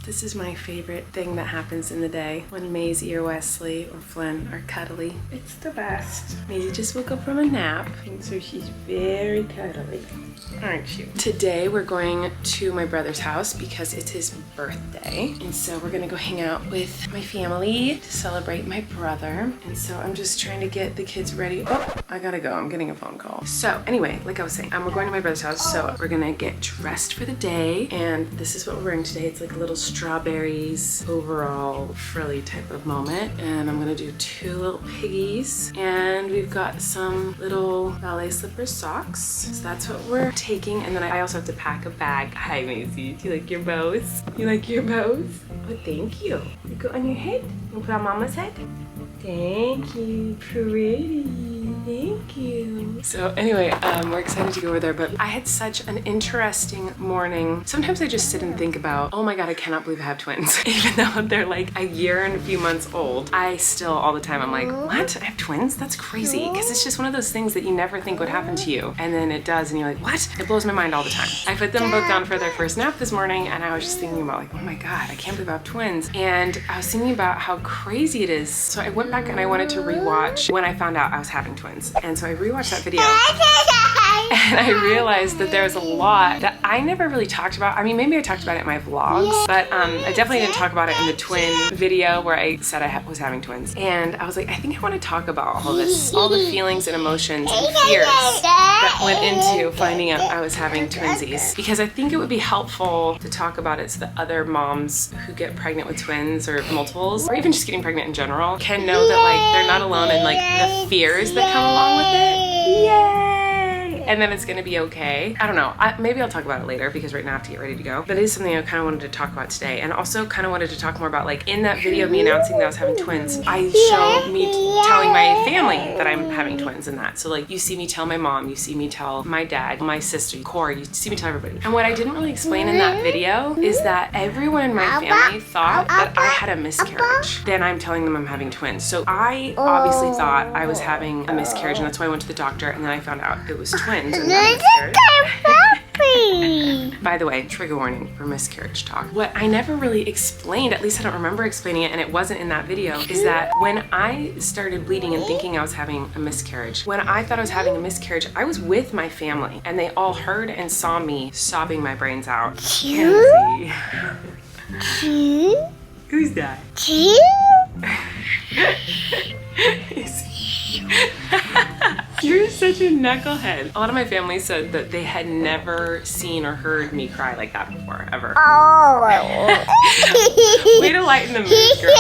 This is my favorite thing that happens in the day when Maisie or Wesley or Flynn are cuddly. It's the best. Maisie just woke up from a nap, and so she's very cuddly. Aren't you? Today we're going to my brother's house because it's his birthday. And so we're gonna go hang out with my family to celebrate my brother. And so I'm just trying to get the kids ready. Oh, I gotta go, I'm getting a phone call. So anyway, like I was saying, we're going to my brother's house. So we're gonna get dressed for the day. And this is what we're wearing today. It's like a little strawberries overall frilly type of moment. And I'm gonna do 2 little piggies. And we've got some little ballet slipper socks. So that's what we're taking. And then I also have to pack a bag. Hi Maisie, do you like your bows? You like your bows? Oh, thank you. You go on your head. You put on Mama's head. Thank you, pretty. Thank you. So anyway, we're excited to go over there, but I had such an interesting morning. Sometimes I just sit and think about, oh my God, I cannot believe I have twins. Even though they're like a year and a few months old, I still all the time, I'm like, what? I have twins? That's crazy. Because it's just one of those things that you never think would happen to you. And then it does, and you're like, what? It blows my mind all the time. I put them both down for their first nap this morning, and I was just thinking about like, oh my God, I can't believe I have twins. And I was thinking about how crazy it is. So I went back and I wanted to rewatch when I found out I was having twins. And so I rewatched that video and I realized that there was a lot that I never really talked about. I mean, maybe I talked about it in my vlogs, but I definitely didn't talk about it in the twin video where I said I was having twins. And I was like, I think I want to talk about all this, all the feelings and emotions and fears that went into finding out I was having twinsies. Because I think it would be helpful to talk about it so that other moms who get pregnant with twins or multiples, or even just getting pregnant in general, can know that like they're not alone in like the fears that come along with it. Yay! And then it's gonna be okay. I don't know, maybe I'll talk about it later because right now I have to get ready to go. But it is something I kind of wanted to talk about today. And also kind of wanted to talk more about like in that video of me announcing that I was having twins, I showed me telling my family that I'm having twins and that. So like you see me tell my mom, you see me tell my dad, my sister, Kory, you see me tell everybody. And what I didn't really explain in that video is that everyone in my family thought that I had a miscarriage. Then I'm telling them I'm having twins. So I obviously thought I was having a miscarriage, and that's why I went to the doctor, and then I found out it was twins. And by the way, trigger warning for miscarriage talk. What I never really explained, at least I don't remember explaining it, and it wasn't in that video, is that when I started bleeding and thinking I was having a miscarriage, when I thought I was having a miscarriage, I was with my family, and they all heard and saw me sobbing my brains out. Who's that? You're such a knucklehead. A lot of my family said that they had never seen or heard me cry like that before, ever. Way to lighten the mood, girl.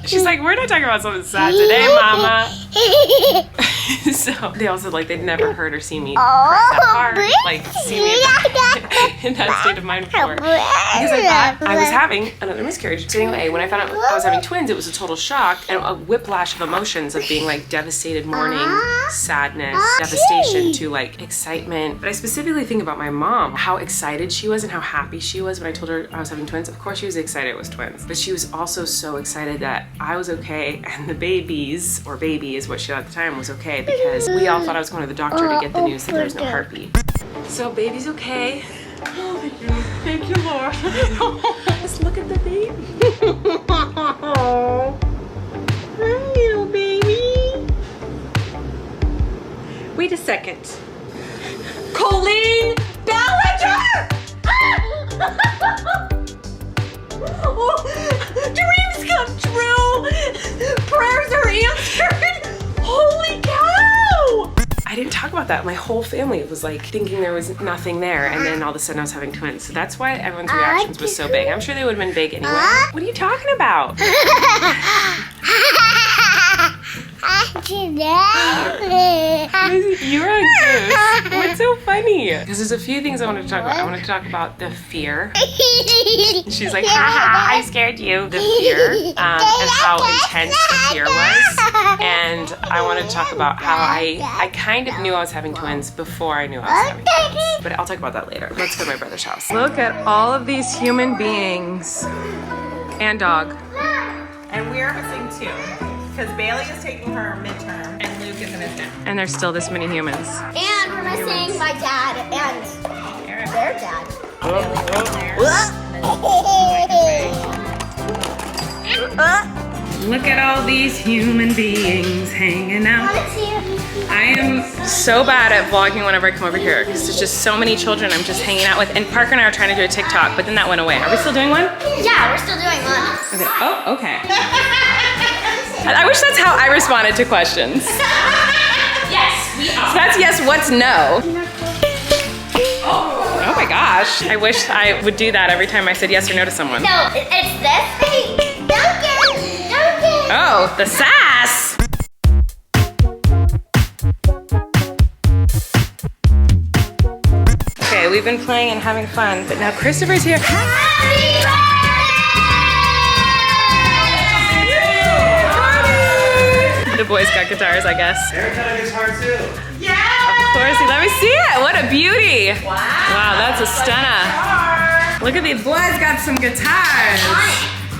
She's like, we're not talking about something sad today, Mama. So they also like they'd never heard or seen me cry that hard, like see me in that state of mind before. Because I thought I was having another miscarriage. So anyway, when I found out I was having twins, it was a total shock and a whiplash of emotions of being like devastated mourning, sadness, devastation to like excitement. But I specifically think about my mom, how excited she was and how happy she was when I told her I was having twins. Of course she was excited it was twins, but she was also so excited that I was okay and the babies, or baby is what she thought at the time, was okay, because we all thought I was going to the doctor to get the news that there was no heartbeat. So baby's okay. Oh, thank you, Lord. Just look at the baby. Oh, hi, little baby. Wait a second. Colleen Ballinger! Dreams come true! Prayers are answered! Holy cow! I didn't talk about that. My whole family was like thinking there was nothing there, and then all of a sudden I was having twins. So that's why everyone's reactions was so big. I'm sure they would have been big anyway. What are you talking about? You're a goose. What's so funny? Because there's a few things I wanted to talk about. I wanted to talk about the fear. She's like, ha ha, I scared you. The fear, and how intense the fear was. And I wanted to talk about how I kind of knew I was having twins before I knew I was having twins. But I'll talk about that later. Let's go to my brother's house. Look at all of these human beings. And dog. And we are missing 2. Because Bailey is taking her midterm and Luke is in his nap. And there's still this many humans. And we're missing my dad and their dad. Bailey was there. Look at all these human beings hanging out. I am so bad at vlogging whenever I come over here because there's just so many children I'm just hanging out with. And Parker and I are trying to do a TikTok, but then that went away. Are we still doing one? Yeah, we're still doing one. Okay. Oh, okay. I wish that's how I responded to questions. Yes, we are. So that's yes, what's no? Oh my gosh. I wish I would do that every time I said yes or no to someone. No, it's this. Hey, Duncan! Oh, the sass! Okay, we've been playing and having fun, but now Christopher's here. Happy birthday! The boys got guitars, I guess. Eric got a guitar too. Yeah! Of course, let me see it. What a beauty. Wow, that's a stunner. Look at these boys got some guitars.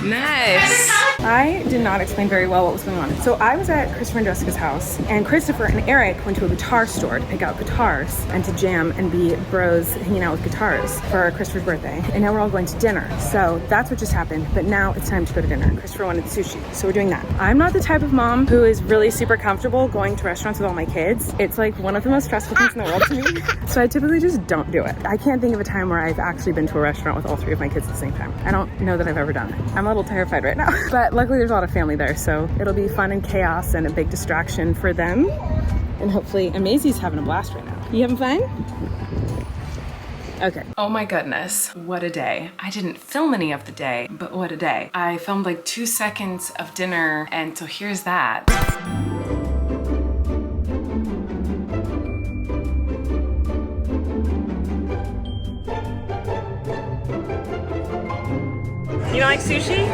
Nice. I did not explain very well what was going on. So I was at Christopher and Jessica's house, and Christopher and Eric went to a guitar store to pick out guitars and to jam and be bros hanging out with guitars for Christopher's birthday. And now we're all going to dinner. So that's what just happened. But now it's time to go to dinner. Christopher wanted sushi, so we're doing that. I'm not the type of mom who is really super comfortable going to restaurants with all my kids. It's like one of the most stressful things in the world to me. So I typically just don't do it. I can't think of a time where I've actually been to a restaurant with all three of my kids at the same time. I don't know that I've ever done it. I'm a little terrified right now. But luckily there's a lot of family there, so it'll be fun and chaos and a big distraction for them. And hopefully, and Maisie's having a blast right now. You having fun? Okay. Oh my goodness, what a day. I didn't film any of the day, but what a day. I filmed like 2 seconds of dinner, and so here's that. You don't like sushi?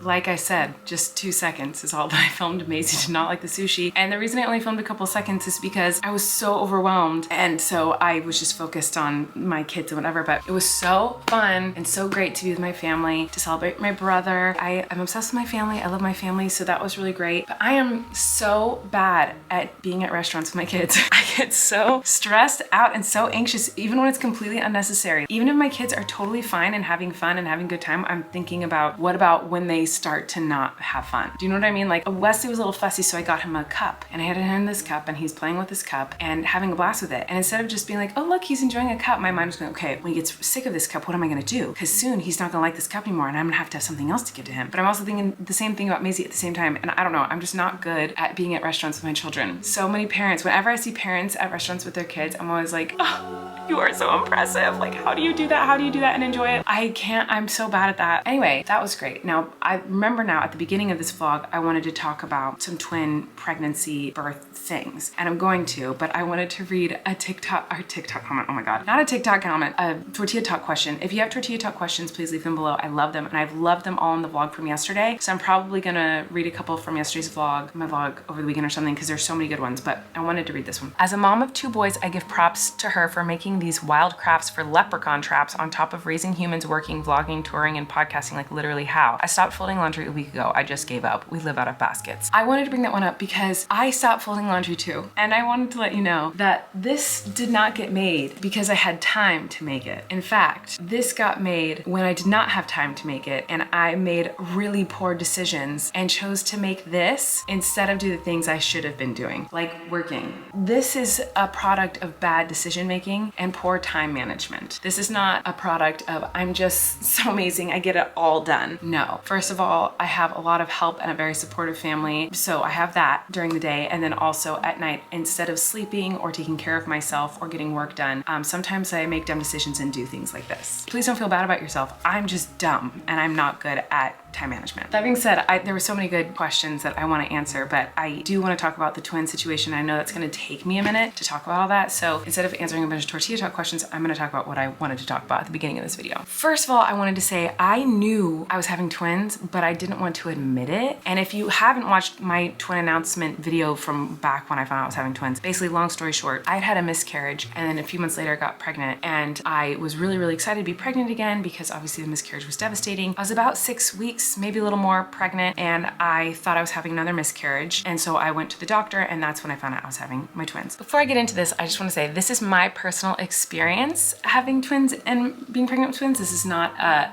Like I said, just 2 seconds is all that I filmed. Maisie did not like the sushi. And the reason I only filmed a couple seconds is because I was so overwhelmed. And so I was just focused on my kids and whatever, but it was so fun and so great to be with my family, to celebrate my brother. I'm obsessed with my family. I love my family, so that was really great. But I am so bad at being at restaurants with my kids. I get so stressed out and so anxious, even when it's completely unnecessary. Even if my kids are totally fine and having fun and having a good time, I'm thinking about what about when they start to not have fun. Do you know what I mean? Like Wesley was a little fussy, so I got him a cup and I had him this cup and he's playing with this cup and having a blast with it. And instead of just being like, oh look, he's enjoying a cup, my mind was going, okay, when he gets sick of this cup, what am I gonna do? Because soon he's not gonna like this cup anymore and I'm gonna have to have something else to give to him. But I'm also thinking the same thing about Maisie at the same time. And I don't know, I'm just not good at being at restaurants with my children. So many parents, whenever I see parents at restaurants with their kids, I'm always like, oh, you are so impressive. Like, how do you do that? How do you do that and enjoy it? I can't, I'm so bad at that. Anyway, that was great. Now, I remember now at the beginning of this vlog, I wanted to talk about some twin pregnancy birth things. And I'm going to, but I wanted to read a TikTok comment. Oh my God, not a TikTok comment, a Tortilla Talk question. If you have Tortilla Talk questions, please leave them below. I love them. And I've loved them all in the vlog from yesterday. So I'm probably gonna read a couple from yesterday's vlog, my vlog over the weekend or something, because there's so many good ones, but I wanted to read this one. As a mom of 2 boys, I give props to her for making these wild crafts for leprechaun traps on top of raising humans, working, vlogging, touring, and podcasting. Like literally how? I stopped folding laundry a week ago. I just gave up. We live out of baskets. I wanted to bring that one up because I stopped folding laundry too. And I wanted to let you know that this did not get made because I had time to make it. In fact, this got made when I did not have time to make it and I made really poor decisions and chose to make this instead of do the things I should have been doing, like working. This is a product of bad decision making and poor time management. This is not a product of I'm just so amazing, I get it all done. No. First of all, I have a lot of help and a very supportive family, so I have that during the day, and then also at night, instead of sleeping or taking care of myself or getting work done, sometimes I make dumb decisions and do things like this. Please don't feel bad about yourself. I'm just dumb and I'm not good at time management. That being said, there were so many good questions that I want to answer, but I do want to talk about the twin situation. I know that's going to take me a minute to talk about all that, so instead of answering a bunch of Tortilla Talk questions, I'm going to talk about what I wanted to talk about at the beginning of this video. First of all, I wanted to say I knew I was having twins, but I didn't want to admit it. And if you haven't watched my twin announcement video from back when I found out I was having twins, basically long story short, I had a miscarriage and then a few months later I got pregnant, and I was really, really excited to be pregnant again because obviously the miscarriage was devastating. I was about 6 weeks weeks, maybe a little more pregnant, and I thought I was having another miscarriage. And so I went to the doctor, and that's when I found out I was having my twins. Before I get into this, I just want to say this is my personal experience having twins and being pregnant with twins. This is not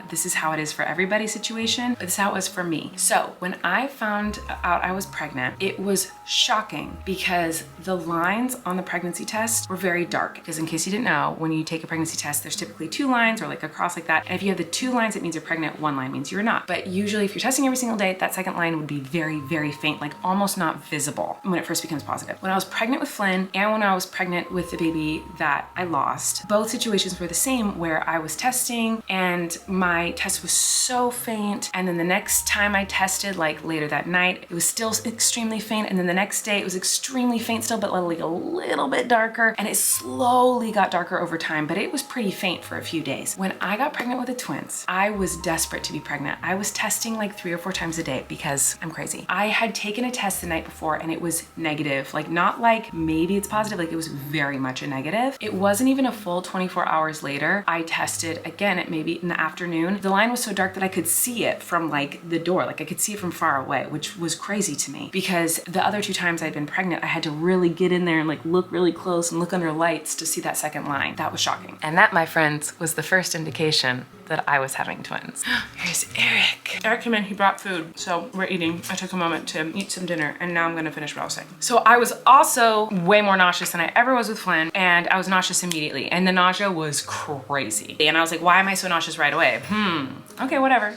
this is how it is for everybody situation, but this is how it was for me. So when I found out I was pregnant, it was shocking because the lines on the pregnancy test were very dark. Because in case you didn't know, when you take a pregnancy test, there's typically 2 lines or like a cross like that. And if you have the 2 lines, it means you're pregnant. 1 line means you're not. But usually if you're testing every single day, that second line would be very, very faint, like almost not visible when it first becomes positive. When I was pregnant with Flynn and when I was pregnant with the baby that I lost, both situations were the same where I was testing and my test was so faint. And then the next time I tested, like later that night, it was still extremely faint. And then the next day it was extremely faint still, but like a little bit darker. And it slowly got darker over time, but it was pretty faint for a few days. When I got pregnant with the twins, I was desperate to be pregnant. I was testing like 3 or 4 times a day because I'm crazy. I had taken a test the night before and it was negative, like not like maybe it's positive, like it was very much a negative. It wasn't even a full 24 hours later. I tested again at maybe in the afternoon. The line was so dark that I could see it from like the door, like I could see it from far away, which was crazy to me because the other 2 times I'd been pregnant, I had to really get in there and like look really close and look under lights to see that second line. That was shocking. And that, my friends, was the first indication that I was having twins. Here's Eric. Eric came in, he brought food. So we're eating. I took a moment to eat some dinner and now I'm gonna finish what I was saying. So I was also way more nauseous than I ever was with Flynn, and I was nauseous immediately. And the nausea was crazy. And I was like, why am I so nauseous right away? Okay, whatever.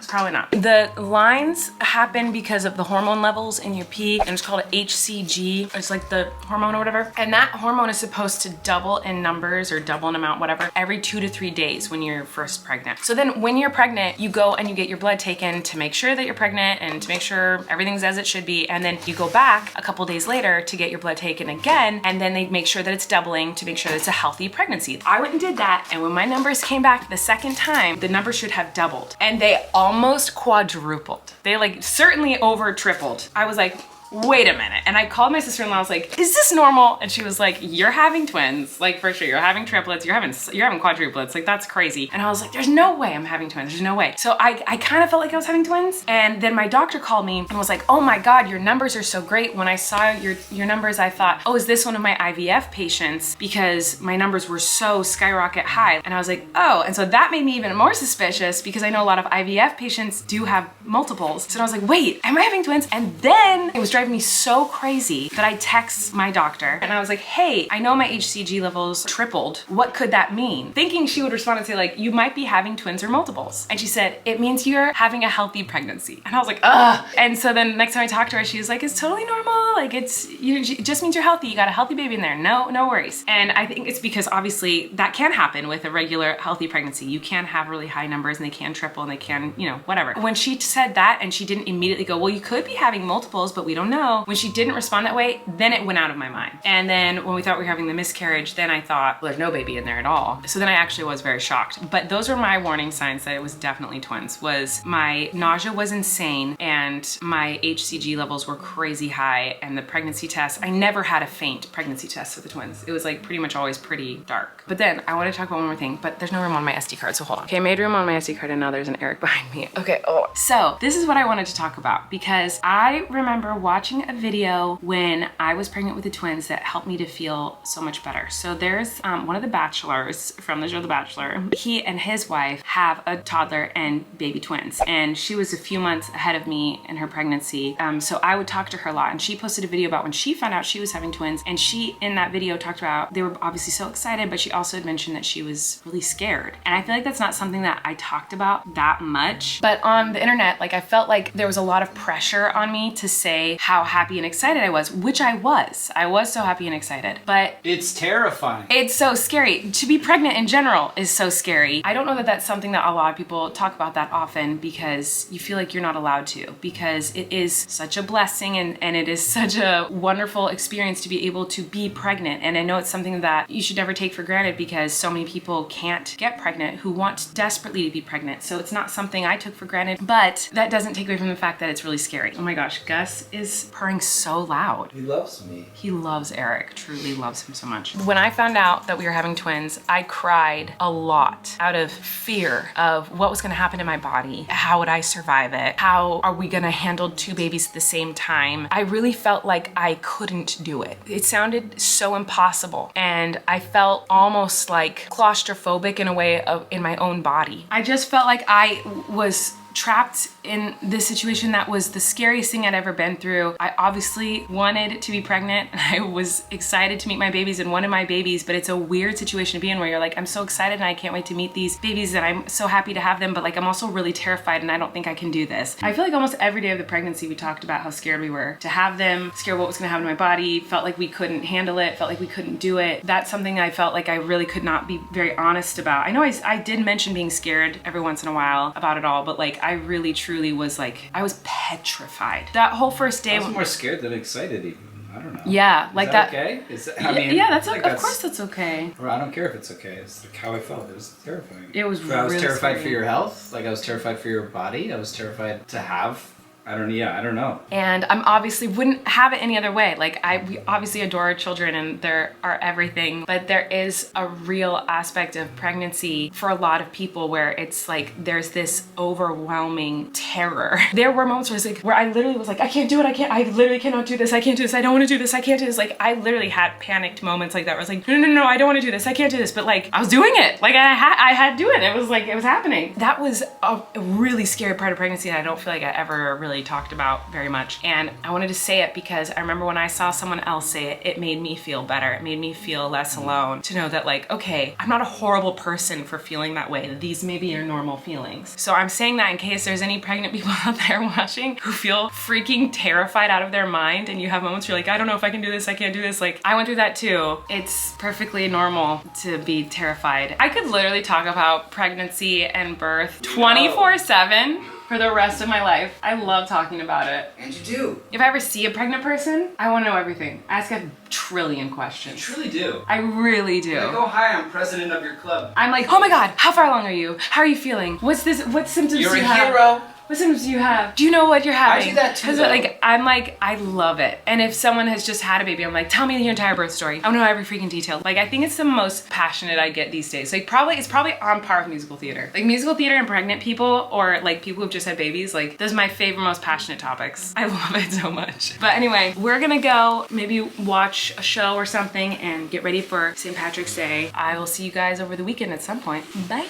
Probably not. The lines happen because of the hormone levels in your pee, and it's called HCG. It's like the hormone or whatever. And that hormone is supposed to double in numbers or double in amount, whatever, every 2 to 3 days when you're first pregnant. So then when you're pregnant, you go and you get your blood taken to make sure that you're pregnant and to make sure everything's as it should be. And then you go back a couple days later to get your blood taken again. And then they make sure that it's doubling to make sure that it's a healthy pregnancy. I went and did that. And when my numbers came back the second time, the numbers should have doubled. And they almost quadrupled. They like certainly over tripled. I was like, wait a minute. And I called my sister-in-law, I was like, is this normal? And she was like, you're having twins, like for sure. You're having triplets, you're having quadruplets, like that's crazy. And I was like, there's no way I'm having twins, there's no way. So I kind of felt like I was having twins. And then my doctor called me and was like, oh my God, your numbers are so great. When I saw your numbers, I thought, oh, is this one of my IVF patients? Because my numbers were so skyrocket high. And I was like, oh, and so that made me even more suspicious because I know a lot of IVF patients do have multiples. So I was like, wait, am I having twins? And then it was driving me so crazy that I text my doctor and I was like, hey, I know my HCG levels tripled. What could that mean? Thinking she would respond and say like, you might be having twins or multiples. And she said, it means you're having a healthy pregnancy. And I was like, ugh. And so then next time I talked to her, she was like, it's totally normal. Like it just means you're healthy. You got a healthy baby in there. No worries. And I think it's because obviously that can happen with a regular healthy pregnancy. You can have really high numbers and they can triple and they can, you know, whatever. When she said that and she didn't immediately go, well, you could be having multiples, but we don't know. When she didn't respond that way, then it went out of my mind. And then when we thought we were having the miscarriage, then I thought, well, there's no baby in there at all. So then I actually was very shocked. But those were my warning signs that it was definitely twins. Was my nausea was insane and my HCG levels were crazy high, and the pregnancy test, I never had a faint pregnancy test with the twins. It was like pretty much always pretty dark. But then I want to talk about one more thing, but there's no room on my SD card, so hold on. Okay, I made room on my SD card and now there's an Eric behind me. Okay, so this is what I wanted to talk about because I remember watching a video when I was pregnant with the twins that helped me to feel so much better. So there's one of the bachelors from the show The Bachelor. He and his wife have a toddler and baby twins, and she was a few months ahead of me in her pregnancy. So I would talk to her a lot, and she posted a video about when she found out she was having twins, and she in that video talked about they were obviously so excited, but she also had mentioned that she was really scared. And I feel like that's not something that I talked about that much, but on the internet, like I felt like there was a lot of pressure on me to say how happy and excited I was, which I was. I was so happy and excited, but it's terrifying. It's so scary. To be pregnant in general is so scary. I don't know that that's something that a lot of people talk about that often because you feel like you're not allowed to, because it is such a blessing and it is such a wonderful experience to be able to be pregnant. And I know it's something that you should never take for granted because so many people can't get pregnant who want desperately to be pregnant. So it's not something I took for granted, but that doesn't take away from the fact that it's really scary. Oh my gosh, Gus is purring so loud. He loves me. He loves Eric, truly loves him so much. When I found out that we were having twins, I cried a lot out of fear of what was gonna happen to my body. How would I survive it? How are we gonna handle two babies at the same time? I really felt like I couldn't do it. It sounded so impossible. And I felt almost like claustrophobic in a way in my own body. I just felt like I was trapped in this situation that was the scariest thing I'd ever been through. I obviously wanted to be pregnant and I was excited to meet my babies and wanted my babies, but it's a weird situation to be in where you're like, I'm so excited and I can't wait to meet these babies and I'm so happy to have them, but like I'm also really terrified and I don't think I can do this. I feel like almost every day of the pregnancy we talked about how scared we were to have them, scared what was gonna happen to my body, felt like we couldn't handle it, felt like we couldn't do it. That's something I felt like I really could not be very honest about. I know I did mention being scared every once in a while about it all, but like I really truly was like, I was petrified. That whole first day. I was more scared than excited even. I don't know. Yeah, like that. Okay? I mean, yeah, that's like of course that's okay. I don't care if it's okay. It's like how I felt. It was terrifying. It was I was really terrified scary. for your health. Like I was terrified for your body. I was terrified to have. I don't know. And I'm obviously wouldn't have it any other way. Like we obviously adore our children and they're our everything, but there is a real aspect of pregnancy for a lot of people where it's like there's this overwhelming terror. There were moments where I literally was like, I can't do it. I literally cannot do this. I can't do this. I don't want to do this. I can't do this. Like I literally had panicked moments like that where I was like, no, I don't want to do this. I can't do this. But like I was doing it. Like I had to do it. It was like, it was happening. That was a really scary part of pregnancy that I don't feel like I ever really talked about very much. And I wanted to say it because I remember when I saw someone else say it, it made me feel better. It made me feel less alone to know that like, okay, I'm not a horrible person for feeling that way. These maybe are normal feelings. So I'm saying that in case there's any pregnant people out there watching who feel freaking terrified out of their mind and you have moments where you're like, I don't know if I can do this, I can't do this. Like I went through that too. It's perfectly normal to be terrified. I could literally talk about pregnancy and birth 24/7 for the rest of my life. I love talking about it. And you do. If I ever see a pregnant person, I want to know everything. I ask a trillion You questions. truly do. I really do. Like, oh hi, I'm president of your club. I'm like, oh my God, how far along are you? How are you feeling? What's this? What symptoms You're do you a have? hero. What symptoms do you have? Do you know what you're having? I do that too, 'Cause, though. like, I'm like, I love it. And if someone has just had a baby, I'm like, tell me your entire birth story. I want to know every freaking detail. Like, I think it's the most passionate I get these days. Like, it's probably on par with musical theater. Like, musical theater and pregnant people, or like people who've just had babies, like, those are my favorite, most passionate topics. I love it so much. But anyway, we're gonna go maybe watch a show or something and get ready for St. Patrick's Day. I will see you guys over the weekend at some point. Bye.